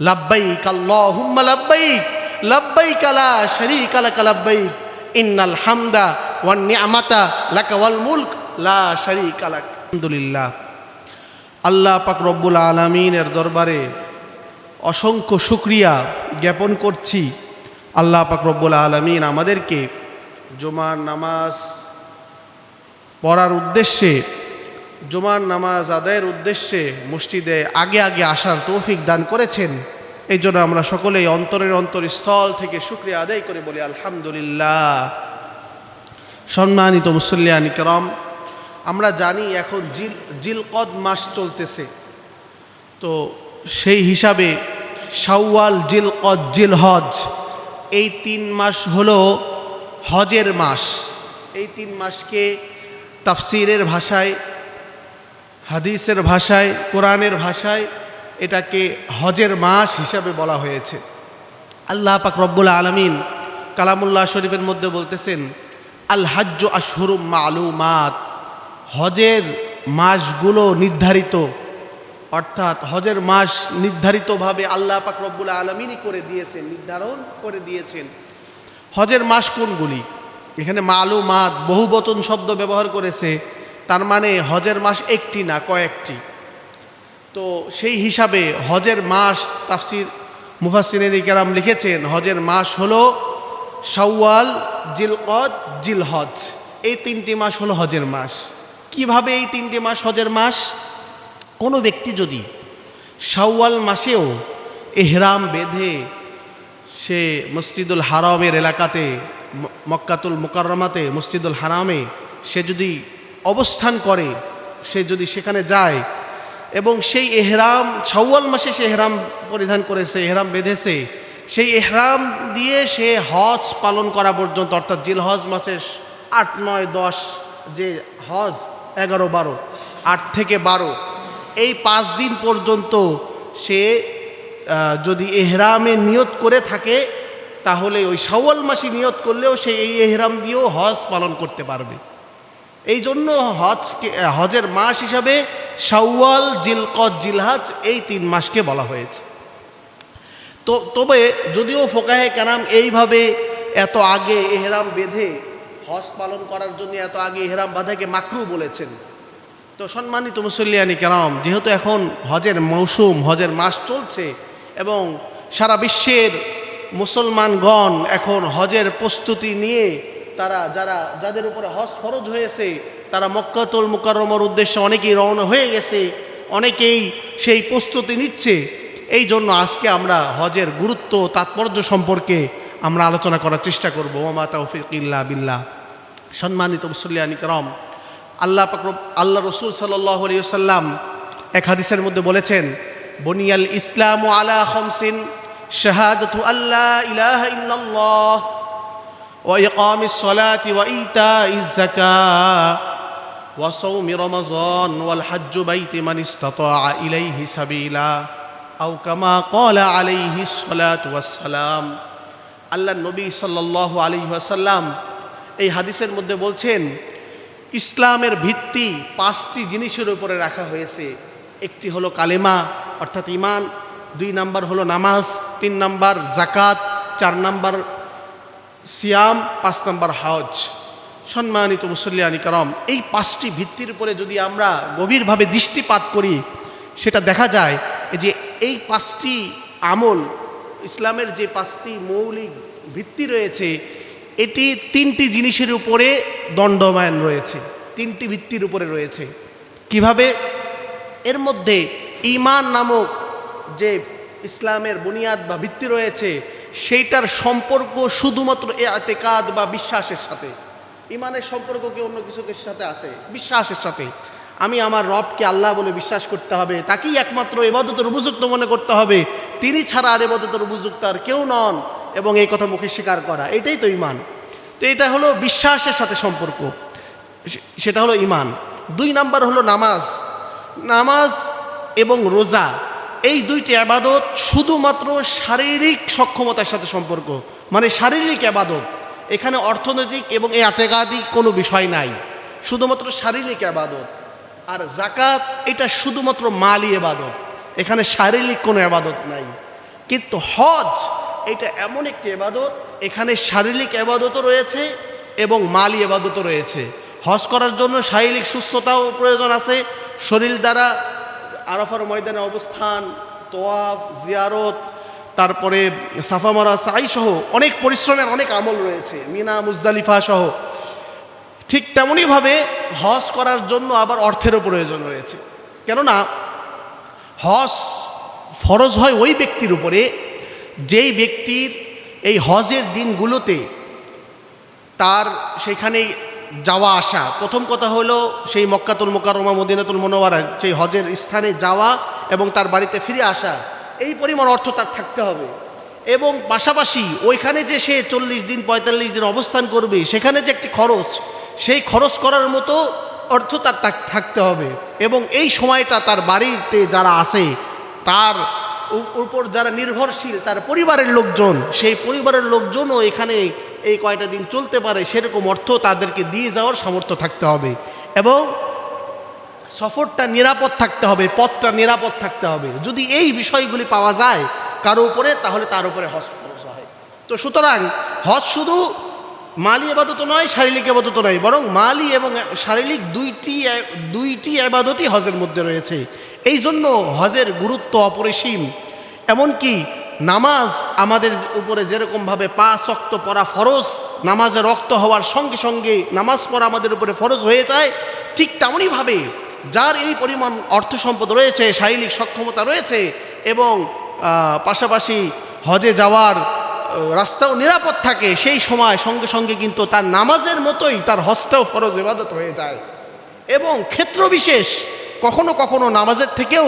লাব্বাইক আল্লাহুম্মা লাব্বাইক লাব্বাইক লা শারীকা লাক লাব্বাইক ইন্নাল হামদা ওয়ান নি'মাতা লাকা ওয়াল মুলক লা শারীকা লাক। আলহামদুলিল্লাহ, আল্লাহ পাক রব্বুল আলামিনের দরবারে অসংখ্য শুকরিয়া জ্ঞাপন করছি। আল্লাহ পাক রব্বুল আলামিন আমাদেরকে জুমার নামাজ পড়ার উদ্দেশ্যে, জুমার নামাজ আদায়ের উদ্দেশ্যে মসজিদে আগে আগে আসার তৌফিক দান করেছেন। এই জন্য আমরা সকলেই অন্তরের অন্তরস্থল থেকে শুকরিয়া আদায় করে বলি আলহামদুলিল্লাহ। সম্মানিত মুসল্লিয়ান কিরাম, আমরা জানি এখন জিলকদ মাস চলতেছে, তো সেই হিসাবে শাওয়াল, জিলকদ, জিলহজ এই 3 মাস হলো হজের মাস। এই 3 মাসকে তাফসীরের ভাষায়, হাদিসের ভাষায়, কোরআনের ভাষায় এটাকে হজের মাস হিসাবে বলা হয়েছে। আল্লাহ পাক রব্বুল আলামিন কালামুল্লাহ শরীফের মধ্যে বলতেছেন, আল হাজ্জু আশহুরুম মালুমাত, হজের মাসগুলো নির্ধারিত, অর্থাৎ হজের মাস নির্ধারিতভাবে আল্লাহ পাক রব্বুল আলামিনই করে দিয়েছেন, নির্ধারণ করে দিয়েছেন। হজের মাস কোনগুলি? এখানে মালুমাত বহুবচন শব্দ ব্যবহার করেছে, তার মানে হজের মাস একটি না, কয়েকটি। তো সেই হিসাবে হজের মাস তাফসীর মুফাসসিরিন কেরাম লিখেছেন, হজের মাস হলো শাওয়াল, জিলকদ, জিলহজ, এই 3টি মাস হলো হজের মাস। কিভাবে এই 3টি মাস হজের মাস? কোনো ব্যক্তি যদি শাওয়াল মাসেও ইহরাম বেঁধে সে মসজিদুল হারামের এলাকাতে, মক্কাতুল মুকাররমাতে, মসজিদুল হারামে সে যদি অবস্থান করে, সে যদি সেখানে যায় এবং সেই ইহরাম, শাওয়াল মাসে সে ইহরাম পরিধান করেছে, ইহরাম বেঁধেছে, সেই ইহরাম দিয়ে সে হজ পালন করা পর্যন্ত, অর্থাৎ জিলহজ মাসের 8, 9, 10 যে হজ, 11, 12, 8 থেকে 12 এই 5 দিন পর্যন্ত সে যদি ইহরামে নিয়ত করে থাকে, তাহলে ওই শাওয়াল মাসে নিয়ত করলেও সে এই ইহরাম দিয়েও হজ পালন করতে পারবে। এই জন্য হজের মাস হিসাবে শাওয়াল, জিলকদ, জিলহজ এই 3 মাসকে বলা হয়েছে। তবে যদিও ফোকাহে কেরাম এইভাবে এত আগে ইহরাম বেঁধে হজ পালন করার জন্য এত আগে ইহরাম বাঁধাকে মাকরু বলেছেন। তো সম্মানিত মুসল্লিয়ানি কেরাম, যেহেতু এখন হজের মৌসুম, হজের মাস চলছে এবং সারা বিশ্বের মুসলমানগণ এখন হজের প্রস্তুতি নিয়ে, তারা যাদের উপরে হজ ফরজ হয়েছে তারা মক্কাতুল মুকাররমার উদ্দেশ্যে অনেকেই রওনা হয়ে গেছে, অনেকেই সেই প্রস্তুতি নিচ্ছে। এই জন্য আজকে আমরা হজের গুরুত্ব, তাৎপর্য সম্পর্কে আমরা আলোচনা করার চেষ্টা করব। ওয়া মা তাওফীক ইল্লা বিল্লাহ। সম্মানিত মুসল্লিয়ানি কিরাম, আল্লাহ রাসূল সাল্লাল্লাহু আলাইহি ওয়াসাল্লাম এক হাদিসের মধ্যে বলেছেন, বুনিয়াল ইসলামু আলা খামসিন শাহাদাতু আল্লা ইলাহা ইল্লাল্লাহ ওয়া ইকামিস সালাতি ওয়া ইতাইজ যাকাত ওয়া সাওমি রমাযান ওয়াল হজ্জু বাইতি মান ইসতাতাআ ইলাইহি সাবিলা আও কামা ক্বালা আলাইহিস সালাতু ওয়াস সালাম। আল্লাহ নবী সাল্লাল্লাহু আলাইহি ওয়াসাল্লাম এই হাদিসের মধ্যে বলছেন, ইসলামের ভিত্তি 5টি জিনিসের উপরে রাখা হয়েছে। একটি হলো কালেমা অর্থাৎ ঈমান, 2 নাম্বার হলো নামাজ, 3 নাম্বার যাকাত, 4 নাম্বার সিয়াম, 5 নাম্বার হজ। সম্মানিত মুসল্লিয়ানি কিরাম, এই 5টি ভিত্তির উপরে যদি আমরা গভীরভাবে দৃষ্টিপাত করি, সেটা দেখা যায় যে এই 5টি আমল, ইসলামের যে 5টি মৌলিক ভিত্তি রয়েছে, এটি 3টি জিনিসের উপরে দণ্ডায়মান রয়েছে, 3টি ভিত্তির উপরে রয়েছে। কিভাবে? এর মধ্যে ঈমান নামক যে ইসলামের বুনিয়াদ বা ভিত্তি রয়েছে, সেইটার সম্পর্ক শুধুমাত্র ইতিকাদ বা বিশ্বাসের সাথে। ঈমানের সম্পর্ক কি অন্য কিছুর সাথে আছে? বিশ্বাসের সাথে। আমি আমার রবকে আল্লাহ বলে বিশ্বাস করতে হবে, তাকেই একমাত্র ইবাদতের উপযুক্ত মনে করতে হবে, তিনি ছাড়া আর ইবাদতের উপযুক্ত আর কেউ নন, এবং এই কথা মুখে স্বীকার করা, এটাই তো ঈমান। তো এটা হলো বিশ্বাসের সাথে সম্পর্ক, সেটা হলো ঈমান। 2 নাম্বার হলো নামাজ। নামাজ এবং রোজা, এই 2টি ইবাদত শুধুমাত্র শারীরিক সক্ষমতার সাথে সম্পর্ক, মানে শারীরিক ইবাদত। এখানে অর্থনৈতিক এবং ইতিকাদি কোনো বিষয় নাই, শুধুমাত্র শারীরিক ইবাদত। আর যাকাত, এটা শুধুমাত্র মালি ইবাদত, এখানে শারীরিক কোনো ইবাদত নাই। কিন্তু হজ এটা এমন একটি ইবাদত, এখানে শারীরিক ইবাদতও রয়েছে এবং মালি ইবাদতও রয়েছে। হজ করার জন্য শারীরিক সুস্থতাও প্রয়োজন আছে, শরীর দ্বারা আরাফার ময়দানে অবস্থান, তোয়াফ, জিয়ারত, তারপরে সাফা মারা, সাই সহ অনেক পরিশ্রমের অনেক আমল রয়েছে, মিনা মুজদালিফা সহ। ঠিক তেমনইভাবে হজ করার জন্য আবার অর্থেরও প্রয়োজন রয়েছে। কেননা হজ ফরজ হয় ওই ব্যক্তির উপরে যেই ব্যক্তির এই হজের দিনগুলোতে তার সেখানে যাওয়া আসা, প্রথম কথা হলো সেই মক্কাতুল মুকাররমা মদিনাতুল মুনাওয়ারা সেই হজের স্থানে যাওয়া এবং তার বাড়িতে ফিরে আসা, এই পরিমাণ অর্থ তার থাকতে হবে। এবং পাশাপাশি ওইখানে যে সে 40 দিন 45 দিন অবস্থান করবে, সেখানে যে একটি খরচ, সেই খরচ করার মতো অর্থ তার থাকতে হবে। এবং এই সময়টা তার বাড়িতে যারা আছে, তার উপর যারা নির্ভরশীল, তার পরিবারের লোকজন, সেই পরিবারের লোকজনও এখানে এই কয়টা দিন চলতে পারে সেরকম অর্থ তাদেরকে দিয়ে যাওয়ার সামর্থ্য থাকতে হবে। এবং সফরটা নিরাপদ থাকতে হবে, পথটা নিরাপদ থাকতে হবে। যদি এই বিষয়গুলি পাওয়া যায় কারো উপরে, তাহলে তার উপরে হজ ফরজ হয়। তো সুতরাং হজ শুধু মালি ইবাদত নয়, শারীরিক ইবাদত নয়, বরং মালি এবং শারীরিক দুইটি ইবাদতই হজের মধ্যে রয়েছে। এই জন্য হজের গুরুত্ব অপরিসীম। এমনকি নামাজ আমাদের উপরে যেরকমভাবে 5 ওয়াক্ত পড়া ফরজ, নামাজের রক্ত হওয়ার সঙ্গে সঙ্গে নামাজ পড়া আমাদের উপরে ফরজ হয়ে যায়, ঠিক তেমনইভাবে যার এই পরিমাণ অর্থ সম্পদ রয়েছে, শারীরিক সক্ষমতা রয়েছে এবং পাশাপাশি হজে যাওয়ার রাস্তাও নিরাপদ থাকে, সেই সময় সঙ্গে সঙ্গে কিন্তু তার নামাজের মতোই তার হজটাও ফরজ ইবাদত হয়ে যায়। এবং ক্ষেত্র বিশেষ কখনো কখনো নামাজের থেকেও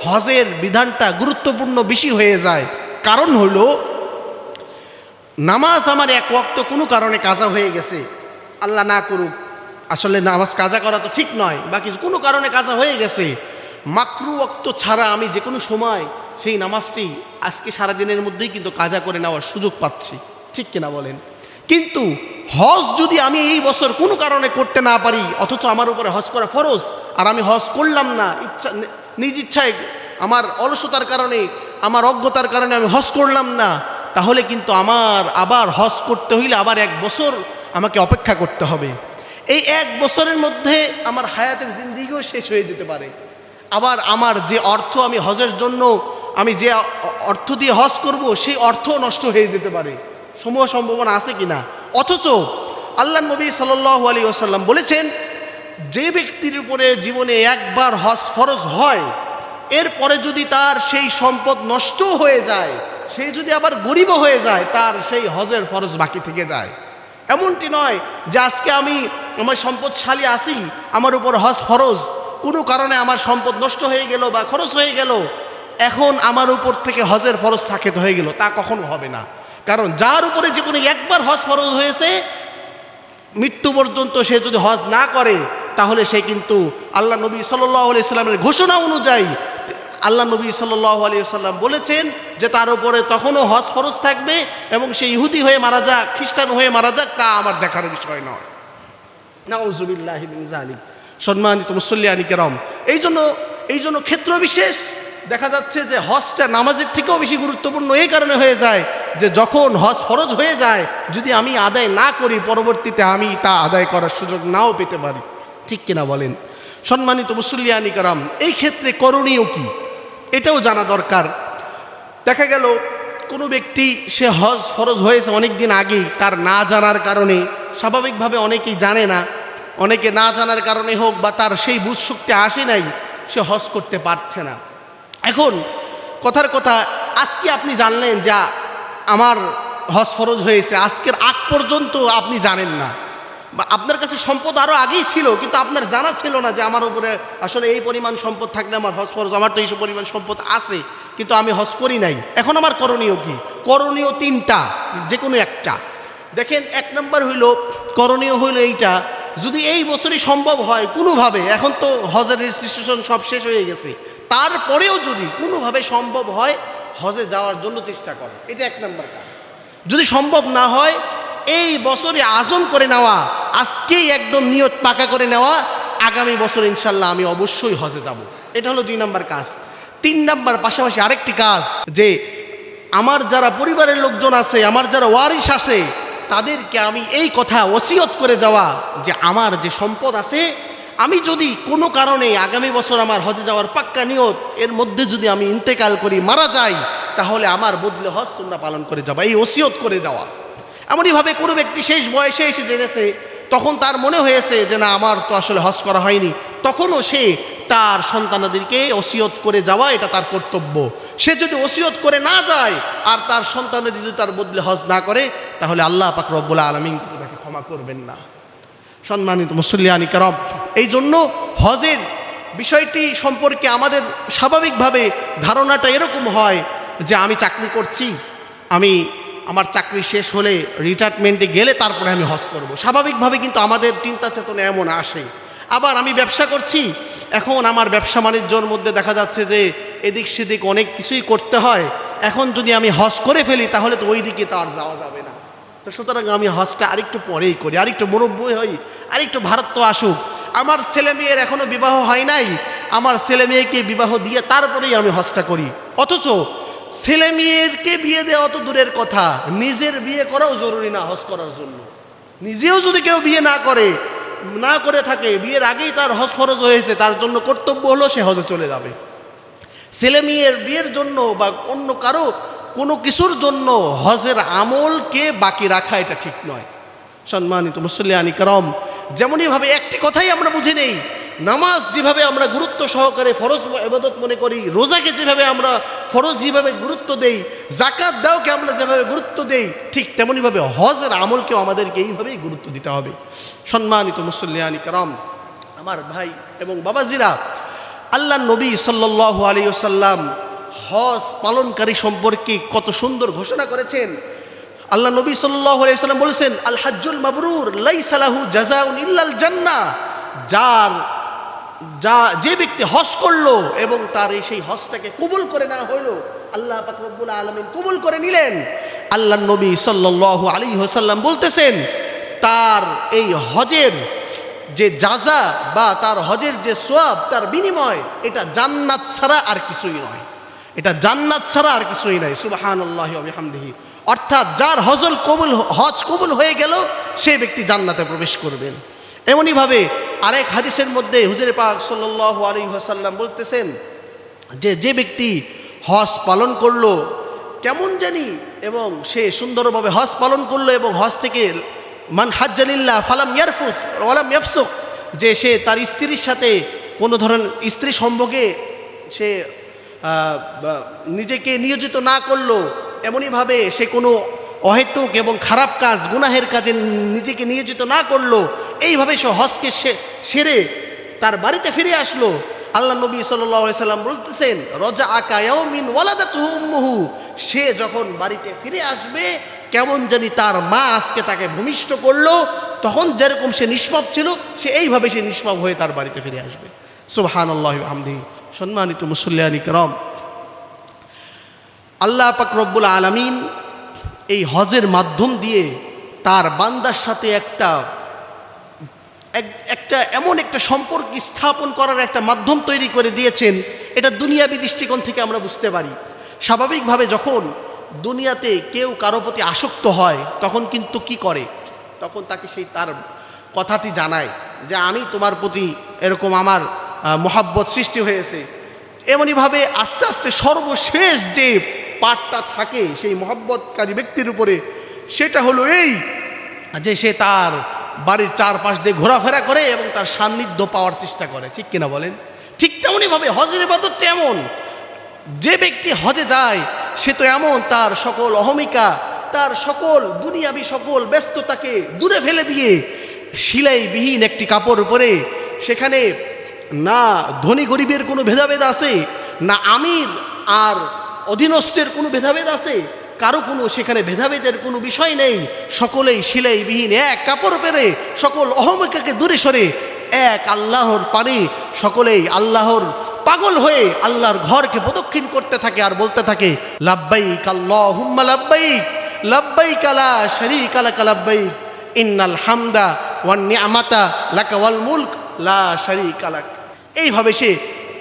হজের বিধানটা গুরুত্বপূর্ণ বেশি হয়ে যায়। কারণ হলো নামাজ আমার এক ওয়াক্ত কোনো কারণে কাজা হয়ে গেছে, আল্লাহ না করুক, আসলে নামাজ কাজা করা তো ঠিক নয়, বাকি কোনো কারণে কাজা হয়ে গেছে, মাকরু ওয়াক্ত ছাড়া আমি যে কোনো সময় সেই নামাজটি আজকে সারাদিনের মধ্যেই কিন্তু কাজা করে নেওয়ার সুযোগ পাচ্ছি, ঠিক কিনা বলেন? কিন্তু হজ যদি আমি এই বছর কোনো কারণে করতে না পারি, অথচ আমার উপরে হজ করা ফরজ, আর আমি হজ করলাম না, নিজ ইচ্ছায় আমার অলসতার কারণে, আমার অজ্ঞতার কারণে আমি হজ করলাম না, তাহলে কিন্তু আমার আবার হজ করতে হইলে আবার 1 বছর আমাকে অপেক্ষা করতে হবে। এই 1 বছরের মধ্যে আমার হায়াতের জিন্দেগিও শেষ হয়ে যেতে পারে। আবার আমার যে অর্থ আমি হজের জন্য আমি যে অর্থ দিয়ে হজ করব, সেই অর্থও নষ্ট হয়ে যেতে পারে, সমূহ সম্ভাবনা আছে কিনা। অথচ আল্লাহ নবী সাল্লাল্লাহু আলাইহি ওয়াসাল্লাম বলেছেন, যে ব্যক্তির উপরে জীবনে একবার হজ ফরজ হয়, এরপরে যদি তার সেই সম্পদ নষ্ট হয়ে যায়, সেই যদি আবার গরিবও হয়ে যায়, তার সেই হজের ফরজ বাকি থেকে যায়। এমনটি নয় যে আজকে আমি আমার সম্পদশালী আছি, আমার উপর হজ ফরজ, কোনো কারণে আমার সম্পদ নষ্ট হয়ে গেল বা খরচ হয়ে গেল, এখন আমার উপর থেকে হজের ফরজ সাকেত হয়ে গেল, তা কখনো হবে না। কারণ যার উপরে জীবনে একবার হজ ফরজ হয়েছে, মৃত্যু পর্যন্ত সে যদি হজ না করে, তাহলে সে কিন্তু আল্লাহ নবী সাল্লাল্লাহু আলাইহি সাল্লামের ঘোষণা অনুযায়ী আল্লাহ নবী সাল্লাল্লাহু আলাইহি সাল্লাম বলেছেন যে তার উপরে তখনও হজ ফরজ থাকবে, এবং সে ইহুদি হয়ে মারা যাক, খ্রিস্টান হয়ে মারা যাক, তা আমার দেখার বিষয় নয়। নাউযুবিল্লাহি মিন যালিক। সম্মানিত মুসল্লিয়ানি কেরাম, এই জন্য ক্ষেত্র বিশেষ দেখা যাচ্ছে যে হজটা নামাজের থেকেও বেশি গুরুত্বপূর্ণ এই কারণে হয়ে যায় যে যখন হজ ফরজ হয়ে যায়, যদি আমি আদায় না করি, পরবর্তীতে আমি তা আদায় করার সুযোগ নাও পেতে পারি, ঠিক কিনা বলেন? সম্মানিত মুসল্লিয়ানি কেরাম, এই ক্ষেত্রে করণীয় কি, এটাও জানা দরকার। দেখা গেল কোনো ব্যক্তি সে হজ ফরজ হয়েছে অনেক দিন আগেই, তার না জানার কারণে, স্বাভাবিকভাবে অনেকেই জানে না, অনেকে না জানার কারণে হোক বা তার সেই বুঝ শক্তি আসে নাই, সে হজ করতে পারছে না। এখন কথার কথা, আজকে আপনি জানলেন যা আমার হজ ফরজ হয়েছে, আজকের আগ পর্যন্ত আপনি জানেন না, বা আপনার কাছে সম্পদ আরও আগেই ছিল, কিন্তু আপনার জানা ছিল না যে আমার উপরে আসলে এই পরিমাণ সম্পদ থাকলে আমার হজ ফরজ, আমার তো এই পরিমাণ সম্পদ আছে কিন্তু আমি হজ করি নাই। এখন আমার করণীয় কি? করণীয় 3টা, যে কোনো একটা। দেখেন, 1 নম্বর করণীয় হইল এইটা, যদি এই বছরই সম্ভব হয় কোনোভাবে, এখন তো হজের রেজিস্ট্রেশন সব শেষ হয়ে গেছে, তারপরেও যদি কোনোভাবে সম্ভব হয় হজে যাওয়ার জন্য চেষ্টা করে, এটা 1 নম্বর কাজ। যদি সম্ভব না হয়, এই বছরে আজম করে নেওয়া, আজকেই একদম নিয়ত পাকা করে নেওয়া, আগামী বছর ইনশাল্লাহ আমি অবশ্যই হজে যাব, এটা হলো 2 নম্বর কাজ। 3 নম্বর পাশাপাশি আরেকটি কাজ, যে আমার যারা পরিবারের লোকজন আছে, আমার যারা ওয়ারিশ আছে, তাদেরকে আমি এই কথা ওসিয়ত করে যাওয়া যে আমার যে সম্পদ আছে, আমি যদি কোনো কারণে আগামী বছর আমার হজে যাওয়ার পাক্কা নিয়ত, এর মধ্যে যদি আমি ইন্তেকাল করি, মারা যাই, তাহলে আমার বদলে হজ তোমরা পালন করে যাবা, এই ওসিয়ত করে যাওয়া। এমনইভাবে কোনো ব্যক্তি শেষ বয়সে এসে জেনেছে, তখন তার মনে হয়েছে যে না, আমার তো আসলে হজ করা হয়নি, তখনও সে তার সন্তানাদেরকে ওসিয়ত করে যাওয়া এটা তার কর্তব্য। সে যদি ওসিয়ত করে না যায় আর তার সন্তানদের যদি তার বদলে হজ না করে, তাহলে আল্লাহ পাক রব্বুল আলামিন কিন্তু তাকে ক্ষমা করবেন না। সম্মানিত মুসল্লিয়ানি কেরাম, এই জন্য হজের বিষয়টি সম্পর্কে আমাদের স্বাভাবিকভাবে ধারণাটা এরকম হয় যে আমি চাকরি করছি, আমি আমার চাকরি শেষ হলে রিটায়ারমেন্টে গেলে তারপরে আমি হজ করব। স্বাভাবিকভাবে কিন্তু আমাদের চিন্তা চেতনা এমন আসে। আবার আমি ব্যবসা করছি, এখন আমার ব্যবসা বাণিজ্যর মধ্যে দেখা যাচ্ছে যে এদিক সেদিক অনেক কিছুই করতে হয়, এখন যদি আমি হজ করে ফেলি তাহলে তো ওই দিকে তো আর যাওয়া যাবে না। তো সুতরাং আমি হজটা আরেকটু পরেই করি, আরেকটু মুরব্বী হই, আরেকটু ভারত আসুক, আমার ছেলে মেয়ের এখনো বিবাহ হয় নাই, আমার ছেলে মেয়েকে বিবাহ দিয়ে তারপরেই আমি হজটা করি। অথচ ছেলে মেয়েরকে বিয়ে দেওয়া তো দূরের কথা, নিজের বিয়ে করাও জরুরি না হজ করার জন্য। নিজেও যদি কেউ বিয়ে না করে থাকে, বিয়ের আগেই তার হজ ফরজ হয়েছে, তার জন্য কর্তব্য হলো সে হজে চলে যাবে। ছেলে মেয়ের বিয়ের জন্য বা অন্য কারো কোনো কিছুর জন্য হজের আমলকে বাকি রাখা এটা ঠিক নয়। সম্মানিত মুসল্লিয়ানি কেরাম, যেমনইভাবে একটি কথাই আমরা বুঝে নেই, নামাজ যেভাবে আমরা গুরুত্ব সহকারে ফরজ ইবাদত মনে করি, রোজাকে যেভাবে আমরা ফরজ যেভাবে গুরুত্ব দেই, জাকাত দাওকে আমরা যেভাবে গুরুত্ব দেই, ঠিক তেমনইভাবে হজের আমলকেও আমাদেরকে এইভাবেই গুরুত্ব দিতে হবে। সম্মানিত মুসল্লিয়ানি কেরাম, আমার ভাই এবং বাবাজিরা, আল্লাহ নবী সাল্লাল্লাহু আলাইহি ওয়াসাল্লাম হজ পালনকারী সম্পর্কে কত সুন্দর ঘোষণা করেছেন। আল্লাহ নবী সাল্লাল্লাহু আলাইহি ওয়াসাল্লাম বলেছেন, আল হাজ্জুল মাবরুর লাইসা লাহু জাযাউন ইল্লাল জান্নাহ। যে ব্যক্তি হজ করলো এবং তার সেই হজটাকে কবুল করে না হলো, আল্লাহ পাক রব্বুল আলামিন কবুল করে নিলেন। আল্লাহ নবী সাল্লাল্লাহু আলাইহি ওয়াসাল্লাম বলতেছেন, তার এই হজের যে জাযা বা তার হজের যে সওয়াব, তার বিনিময়, এটা জান্নাত ছাড়া আর কিছুই নয়, এটা জান্নাত ছাড়া আর কিছুই নয়। সুবহানাল্লাহি ওয়া বিহামদিহি। অর্থাৎ যার হজ কবুল হয়ে গেল, সেই ব্যক্তি জান্নাতে প্রবেশ করবেন। এমনইভাবে আরেক হাদিসের মধ্যে হুজুরে পাক সাল্লাল্লাহু আলাইহি ওয়াসাল্লাম বলতেছেন যে ব্যক্তি হজ পালন করলো কেমন জানি, এবং সে সুন্দরভাবে হজ পালন করলো এবং হজ থেকে মান হাজ্জালিল্লাহ ফালাম ইয়ারফুস ওয়ালাম ইয়াফসুক, যে সে তার স্ত্রীর সাথে কোনো ধরনের স্ত্রী সম্ভোগে সে নিজেকে নিয়োজিত না করলো, এমনইভাবে সে কোনো অহেতুক এবং খারাপ কাজ, গুনাহের কাজে নিজেকে নিয়োজিত না করলো, এইভাবে সে হজকে সেরে তার বাড়িতে ফিরে আসলো। আল্লাহ নবী সাল্লাল্লাহু আলাইহি সাল্লাম বলতেছেন, রজা আকা ইয়াউমিন ওয়ালাদাতুহু উম্মুহু, সে যখন বাড়িতে ফিরে আসবে কেমন জানি তার মা আজকে তাকে ভূমিষ্ঠ করলো, তখন যেরকম সে নিষ্পাপ ছিল, সে এইভাবে সে নিষ্পাপ হয়ে তার বাড়িতে ফিরে আসবে। সুবহানাল্লাহি ওয়া বিহামদিহি। সম্মানিত মুসল্লিয়ানি কেরাম, আল্লাহ পাক রব্বুল আলামিন এই হজের মাধ্যম দিয়ে তার বান্দার সাথে এমন একটা সম্পর্ক স্থাপন করার একটা মাধ্যম তৈরি করে দিয়েছেন, এটা দুনিয়াবী দৃষ্টিকোণ থেকে আমরা বুঝতে পারি। স্বাভাবিকভাবে যখন দুনিয়াতে কেউ কারো প্রতি আসক্ত হয়, তখন কিন্তু কি করে, তখন তাকে সেই তার কথাটি জানায় যে আমি তোমার প্রতি এরকম আমার মহাব্বত সৃষ্টি হয়েছে। এমনইভাবে আস্তে আস্তে সর্বশেষ যে পাঠটা থাকে সেই মহাব্বতকারী ব্যক্তির উপরে, সেটা হলো এই যে সে তার বাড়ির চারপাশ দিয়ে ঘোরাফেরা করে এবং তার সান্নিধ্য পাওয়ার চেষ্টা করে। ঠিক কিনা বলেন? ঠিক তেমনইভাবে হজের ইবাদতটা এমন, যে ব্যক্তি হজে যায় সে তো এমন তার সকল অহমিকা, তার সকল দুনিয়াবি সকল ব্যস্ততাকে দূরে ফেলে দিয়ে সিলাইবিহীন একটি কাপড় পরে, সেখানে না ধনী গরিবের কোনো ভেদাভেদ আছে, না আমির আর অধীনস্থের কোনো ভেদাভেদ আছে, কারো কোনো সেখানে ভেদাভেদের কোনো বিষয় নেই। সকলেই সিলাইবিহীন এক কাপড় পেরে সকল অহমিকাকে দূরে সরে এক আল্লাহর পানে সকলেই আল্লাহর পাগল হয়ে আল্লাহর ঘরকে প্রদক্ষিণ করতে থাকে আর বলতে থাকে, লাব্বাইক আল্লাহুম্মা লাব্বাইক লাব্বাইক লা শারীকা লাক লাব্বাইক ইন্নাল হামদা ওয়ান নি'মাতা লাকা ওয়াল মুলক লা শারীকা লাক। এইভাবে সে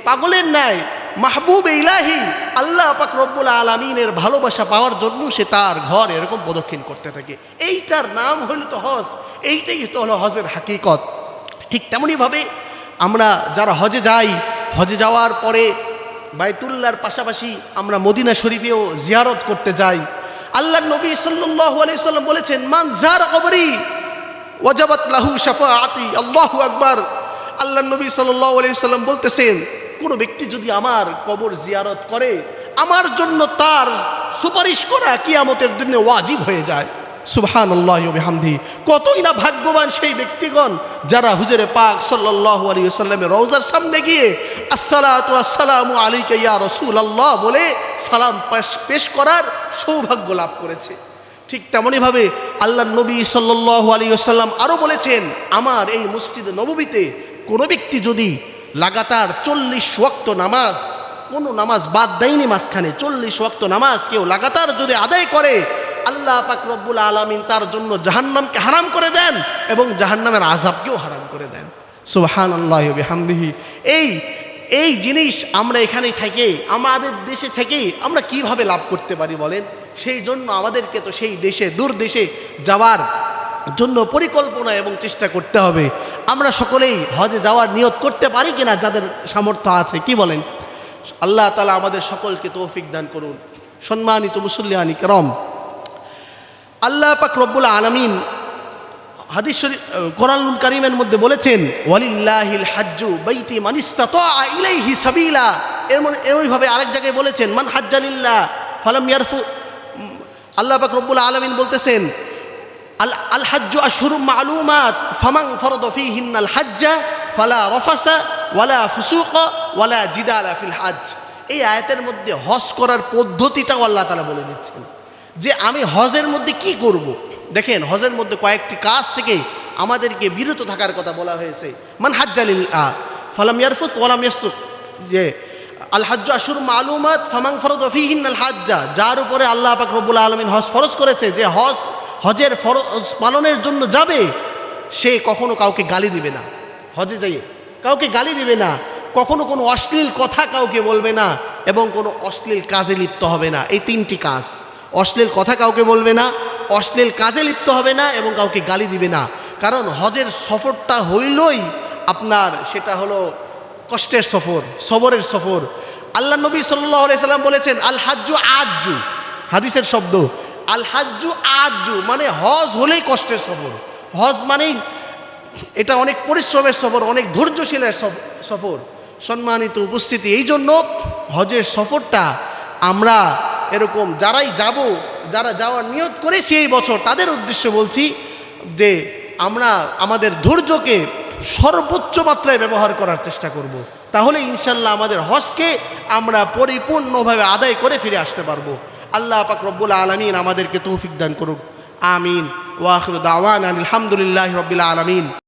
পাগলের ন্যায় মাহবুব ইলাহি আল্লাহ পাক রব্বুল আলামিনের ভালোবাসা পাওয়ার জন্য সে তার ঘর এরকম প্রদক্ষিণ করতে থাকে। এইটার নাম হইল তো হজ, এইটাই তো হলো হজের হাকিকত। ঠিক তেমনইভাবে আমরা যারা হজে যাই, হজে যাওয়ার পরে বাইতুল্লাহর পাশাপাশি আমরা মদিনা শরীফেও জিয়ারত করতে যাই। আল্লাহর নবী সাল্লাল্লাহু আলাইহি সাল্লাম বলেছেন, মান যারা কবরি ওয়াজাবাত লাহু শাফাআতি। আল্লাহু আকবার। আল্লাহর নবী সাল্লাল্লাহু আলাইহি সাল্লাম বলতেছেন, কোনো ব্যক্তি যদি আমার কবর জিয়ারত করে, আমার জন্য তার সুপারিশ করা কিয়ামতের দিনে ওয়াজিব হয়ে যায়। সুবহানাল্লাহি ওয়া বিহামদিহি। কতই না ভাগ্যবান সেই ব্যক্তিগণ যারা হুজুরে পাক সাল্লাল্লাহু আলাইহি ওয়াসাল্লামের রওজার সামনে গিয়ে আসসালাতু আসসালামু আলাইকা ইয়া রাসূলুল্লাহ বলে সালাম পেশ করার সৌভাগ্য লাভ করেছে। ঠিক তেমনইভাবে আল্লাহর নবী সাল্লাল্লাহু আলাইহি ওয়াসাল্লাম আরও বলেছেন, আমার এই মসজিদে নববীতে কোনো ব্যক্তি যদি লাগাতার 40 ওয়াক্ত নামাজ, কোনো নামাজ বাদ দেয়নি মাঝখানে, 40 ওয়াক্ত নামাজ কেউ লাগাতার যদি আদায় করে, আল্লাহ পাক রব্বুল আলামিন তার জন্য জাহান্নামকে হারাম করে দেন এবং জাহান্নামের আযাবকেও হারাম করে দেন। সুবহানাল্লাহি ওয়া বিহামদিহি। এই জিনিস আমরা এখানে থেকে, আমাদের দেশে থেকে আমরা কিভাবে লাভ করতে পারি বলেন? সেই জন্য আমাদেরকে তো সেই দেশে, দূর দেশে যাওয়ার জন্য পরিকল্পনা এবং চেষ্টা করতে হবে। আমরা সকলেই হজে যাওয়ার নিয়ত করতে পারি কিনা, যাদের সামর্থ্য আছে, কি বলেন? আল্লাহ তাআলা আমাদের সকলকে তৌফিক দান করুন। সম্মানিত মুসল্লিয়ান কিরাম, আল্লাহ পাক রব্বুল আলামিন হাদিস শরীফ কোরআনুল কারীমের মধ্যে বলেছেন, ওয়ালিল্লাহিল হাজ্জু বাইতি মান ইসতাতা ইলাইহি সাবিলা। এমনভাবে আরেক জায়গায় বলেছেন, মান হাজ্জালিল্লাহ ফালাম ইয়ারফু। আল্লাহ পাক রব্বুল আলামিন বলতেছেন, আল হাজ্জু আশহুরুম মা'লুমাত ফামান ফারাদা ফীহিন্নাল হাজ্জা ফালা রাফাসা ওয়ালা ফুসুকা ওয়ালা জিদালা ফিল হজ। এই আয়াতের মধ্যে হজ করার পদ্ধতিটাও আল্লাহ তাআলা বলে দিচ্ছেন যে আমি হজের মধ্যে কি করব। দেখেন, হজের মধ্যে কয়েকটি কাজ থেকে আমাদেরকে বিরত থাকার কথা বলা হয়েছে। মান হাজ্জালিল্লাহ ফালাম ইয়ারফুস ওয়ালাম ইয়াফসুক, যে আল হাজ্জু আশহুরুম মা'লুমাত ফামান ফারাদা ফীহিন্নাল হাজ্জা, যার উপরে আল্লাহ পাক রব্বুল আলামিন হজ ফরজ করেছে, যে হজের ফরজ পালনের জন্য যাবে, সে কখনো কাউকে গালি দিবে না, হজে যাইয়ে কাউকে গালি দিবে না, কখনো কোনো অশ্লীল কথা কাউকে বলবে না এবং কোনো অশ্লীল কাজে লিপ্ত হবে না। এই তিনটি কাজ, অশ্লীল কথা কাউকে বলবে না, অশ্লীল কাজে লিপ্ত হবে না এবং কাউকে গালি দিবে না। কারণ হজের সফরটা হইলই আপনার, সেটা হলো কষ্টের সফর, সবরের সফর। আল্লাহ নবী সাল্লাল্লাহু আলাইহি সাল্লাম বলেছেন, আল হাজ্জু আজ্জু, হাদিসের শব্দ, আল হাজ্জু আজ্জু মানে হজ হলেই কষ্টের সফর। হজ মানেই এটা অনেক পরিশ্রমের সফর, অনেক ধৈর্যশীলের সফর। সম্মানিত উপস্থিতি, এই জন্য হজের সফরটা আমরা এরকম যারাই যাব, যারা যাওয়ার নিয়ত করেছি এই বছর, তাদের উদ্দেশ্যে বলছি যে আমরা আমাদের ধৈর্যকে সর্বোচ্চ মাত্রায় ব্যবহার করার চেষ্টা করব। তাহলে ইনশাল্লাহ আমাদের হজকে আমরা পরিপূর্ণভাবে আদায় করে ফিরে আসতে পারবো। আল্লাহ পাক রব্বুল আলামিন আমাদেরকে তৌফিক দান করুক। আমিন। ওয়া আখিরু দাওয়ানা আলহামদুলিল্লাহি রাব্বিল আলামিন।